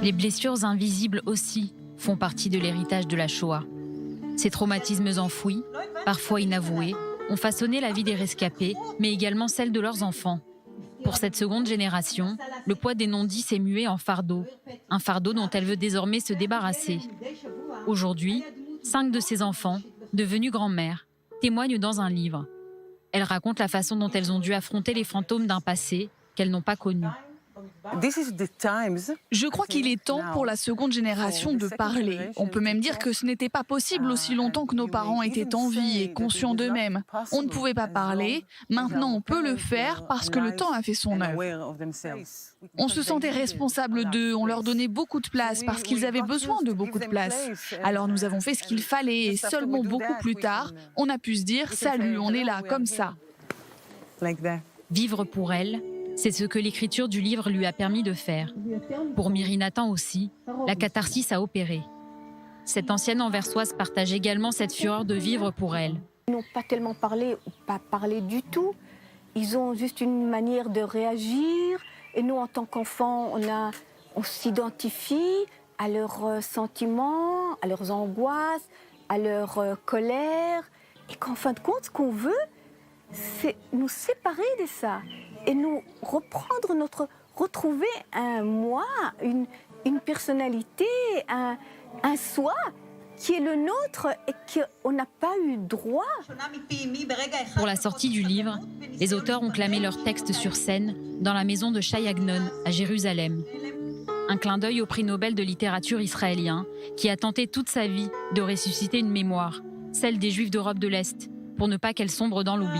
Les blessures invisibles aussi font partie de l'héritage de la Shoah. Ces traumatismes enfouis, parfois inavoués, ont façonné la vie des rescapés, mais également celle de leurs enfants. Pour cette seconde génération, le poids des non-dits s'est mué en fardeau, un fardeau dont elle veut désormais se débarrasser. Aujourd'hui, 5 de ses enfants, devenus grand-mères, témoignent dans un livre. Elles racontent la façon dont elles ont dû affronter les fantômes d'un passé qu'elles n'ont pas connu. Je crois qu'il est temps pour la seconde génération de parler. On peut même dire que ce n'était pas possible aussi longtemps que nos parents étaient en vie et conscients d'eux-mêmes. On ne pouvait pas parler, maintenant on peut le faire parce que le temps a fait son œuvre. On se sentait responsable d'eux, on leur donnait beaucoup de place parce qu'ils avaient besoin de beaucoup de place. Alors nous avons fait ce qu'il fallait et seulement beaucoup plus tard, on a pu se dire « Salut, on est là, comme ça ». Vivre pour elle, c'est ce que l'écriture du livre lui a permis de faire. Pour Miri Nathan aussi, la catharsis a opéré. Cette ancienne anversoise partage également cette fureur de vivre pour elle. Ils n'ont pas tellement parlé, ou pas parlé du tout. Ils ont juste une manière de réagir. Et nous, en tant qu'enfants, on s'identifie à leurs sentiments, à leurs angoisses, à leur colère. Et qu'en fin de compte, ce qu'on veut, c'est nous séparer de ça. Et nous retrouver un moi, une personnalité, un soi qui est le nôtre et qu'on n'a pas eu droit. Pour la sortie du livre, les auteurs ont clamé leur texte sur scène dans la maison de Shai Agnon à Jérusalem. Un clin d'œil au prix Nobel de littérature israélien qui a tenté toute sa vie de ressusciter une mémoire, celle des Juifs d'Europe de l'Est, pour ne pas qu'elle sombre dans l'oubli.